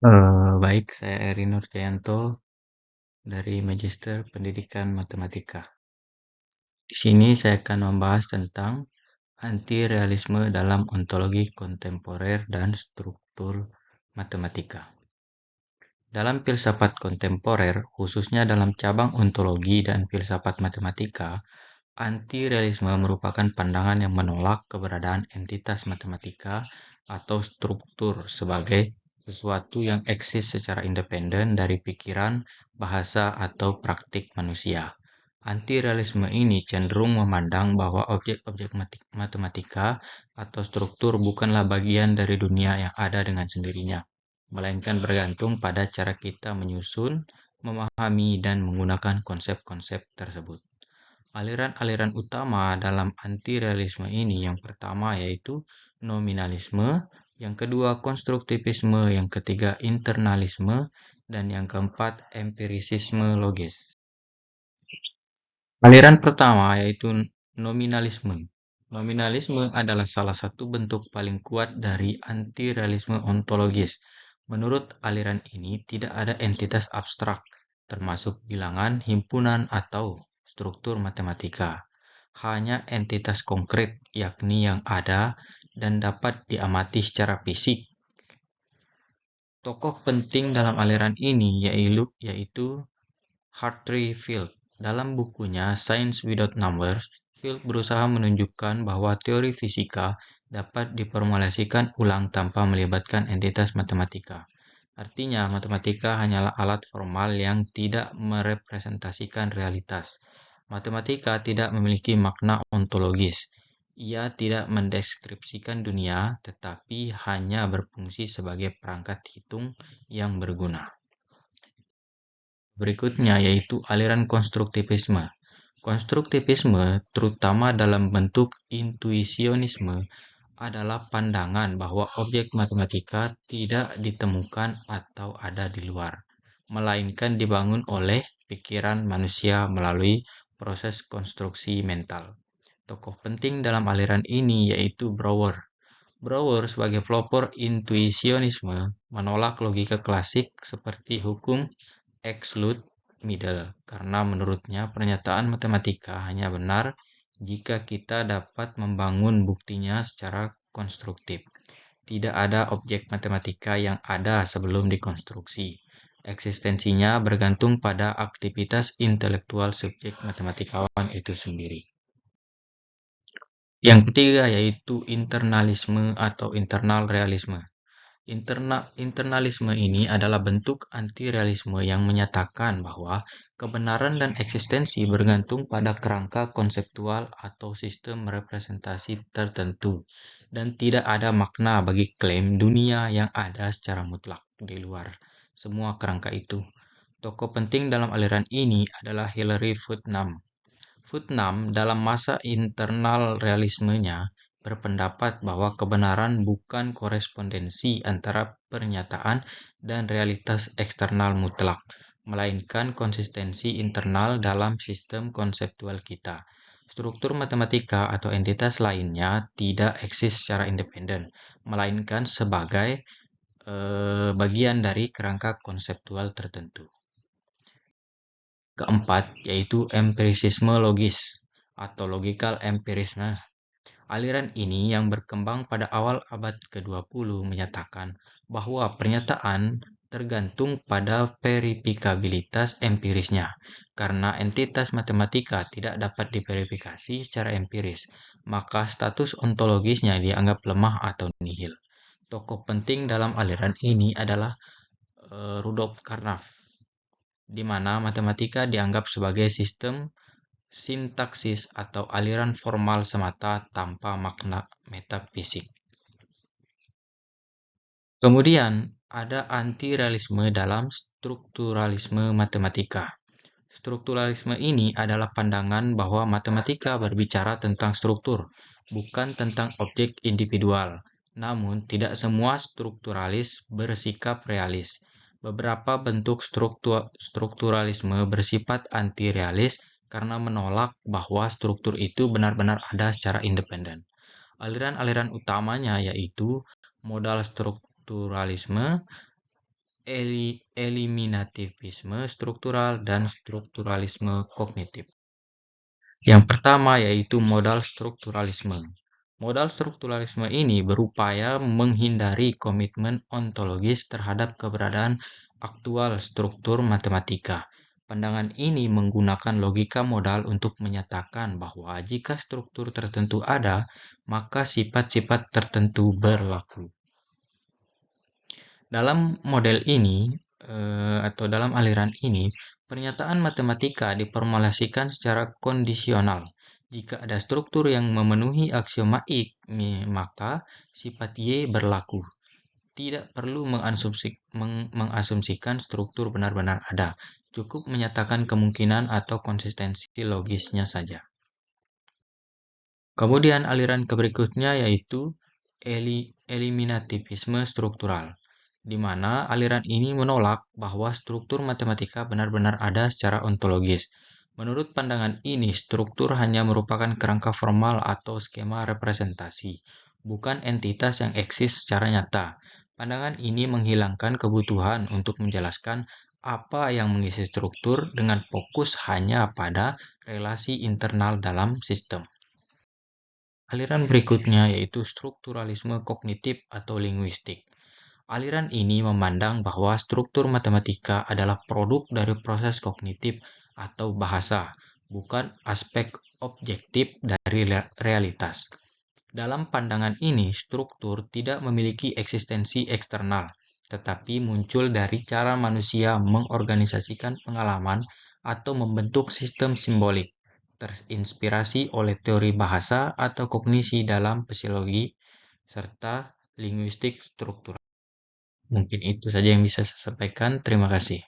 Baik, saya Eri Nurjayanto dari Magister Pendidikan Matematika. Di sini saya akan membahas tentang anti-realisme dalam ontologi kontemporer dan struktur matematika. Dalam filsafat kontemporer, khususnya dalam cabang ontologi dan filsafat matematika, anti-realisme merupakan pandangan yang menolak keberadaan entitas matematika atau struktur sebagai sesuatu yang eksis secara independen dari pikiran, bahasa, atau praktik manusia. Anti-realisme ini cenderung memandang bahwa objek-objek matematika atau struktur bukanlah bagian dari dunia yang ada dengan sendirinya, melainkan bergantung pada cara kita menyusun, memahami, dan menggunakan konsep-konsep tersebut. Aliran-aliran utama dalam anti-realisme ini yang pertama yaitu nominalisme, yang kedua konstruktivisme, yang ketiga internalisme, dan yang keempat empirisisme logis. Aliran pertama yaitu nominalisme. Nominalisme adalah salah satu bentuk paling kuat dari anti-realisme ontologis. Menurut aliran ini, tidak ada entitas abstrak, termasuk bilangan, himpunan, atau struktur matematika. Hanya entitas konkret, yakni yang ada dan dapat diamati secara fisik. Tokoh penting dalam aliran ini yaitu Hartree Field. Dalam bukunya Science Without Numbers, Field berusaha menunjukkan bahwa teori fisika dapat diformulasikan ulang tanpa melibatkan entitas matematika. Artinya, matematika hanyalah alat formal yang tidak merepresentasikan realitas. Matematika tidak memiliki makna ontologis. Ia tidak mendeskripsikan dunia, tetapi hanya berfungsi sebagai perangkat hitung yang berguna. Berikutnya yaitu aliran konstruktivisme. Konstruktivisme, terutama dalam bentuk intuisionisme, adalah pandangan bahwa objek matematika tidak ditemukan atau ada di luar, melainkan dibangun oleh pikiran manusia melalui proses konstruksi mental. Tokoh penting dalam aliran ini yaitu Brouwer. Brouwer sebagai pelopor intuisionisme menolak logika klasik seperti hukum exclude middle, karena menurutnya pernyataan matematika hanya benar jika kita dapat membangun buktinya secara konstruktif. Tidak ada objek matematika yang ada sebelum dikonstruksi. Eksistensinya bergantung pada aktivitas intelektual subjek matematikawan itu sendiri. Yang ketiga yaitu internalisme atau internal realisme. Internalisme ini adalah bentuk anti-realisme yang menyatakan bahwa kebenaran dan eksistensi bergantung pada kerangka konseptual atau sistem representasi tertentu, dan tidak ada makna bagi klaim dunia yang ada secara mutlak di luar semua kerangka itu. Tokoh penting dalam aliran ini adalah Hilary Putnam. Putnam dalam masa internal realismenya berpendapat bahwa kebenaran bukan korespondensi antara pernyataan dan realitas eksternal mutlak, melainkan konsistensi internal dalam sistem konseptual kita. Struktur matematika atau entitas lainnya tidak eksis secara independen, melainkan sebagai bagian dari kerangka konseptual tertentu. Keempat, yaitu empirisisme logis atau logical empirisme. Aliran ini yang berkembang pada awal abad ke-20 menyatakan bahwa pernyataan tergantung pada verifikabilitas empirisnya. Karena entitas matematika tidak dapat diverifikasi secara empiris, maka status ontologisnya dianggap lemah atau nihil. Tokoh penting dalam aliran ini adalah Rudolf Carnap, di mana matematika dianggap sebagai sistem sintaksis atau aliran formal semata tanpa makna metafisik. Kemudian, ada anti-realisme dalam strukturalisme matematika. Strukturalisme ini adalah pandangan bahwa matematika berbicara tentang struktur, bukan tentang objek individual. Namun, tidak semua strukturalis bersikap realis. Beberapa bentuk strukturalisme bersifat anti-realis karena menolak bahwa struktur itu benar-benar ada secara independen. Aliran-aliran utamanya yaitu modal strukturalisme, eliminativisme struktural dan strukturalisme kognitif. Yang pertama yaitu modal strukturalisme. Modal strukturalisme ini berupaya menghindari komitmen ontologis terhadap keberadaan aktual struktur matematika. Pandangan ini menggunakan logika modal untuk menyatakan bahwa jika struktur tertentu ada, maka sifat-sifat tertentu berlaku. Dalam model ini, atau dalam aliran ini, pernyataan matematika diformulasikan secara kondisional. Jika ada struktur yang memenuhi aksioma X, maka sifat Y berlaku. Tidak perlu mengasumsikan struktur benar-benar ada. Cukup menyatakan kemungkinan atau konsistensi logisnya saja. Kemudian aliran berikutnya yaitu eliminativisme struktural, di mana aliran ini menolak bahwa struktur matematika benar-benar ada secara ontologis. Menurut pandangan ini, struktur hanya merupakan kerangka formal atau skema representasi, bukan entitas yang eksis secara nyata. Pandangan ini menghilangkan kebutuhan untuk menjelaskan apa yang mengisi struktur dengan fokus hanya pada relasi internal dalam sistem. Aliran berikutnya yaitu strukturalisme kognitif atau linguistik. Aliran ini memandang bahwa struktur matematika adalah produk dari proses kognitif atau bahasa, bukan aspek objektif dari realitas. Dalam pandangan ini, struktur tidak memiliki eksistensi eksternal, tetapi muncul dari cara manusia mengorganisasikan pengalaman atau membentuk sistem simbolik, terinspirasi oleh teori bahasa atau kognisi dalam psikologi, serta linguistik struktural. Mungkin itu saja yang bisa saya sampaikan. Terima kasih.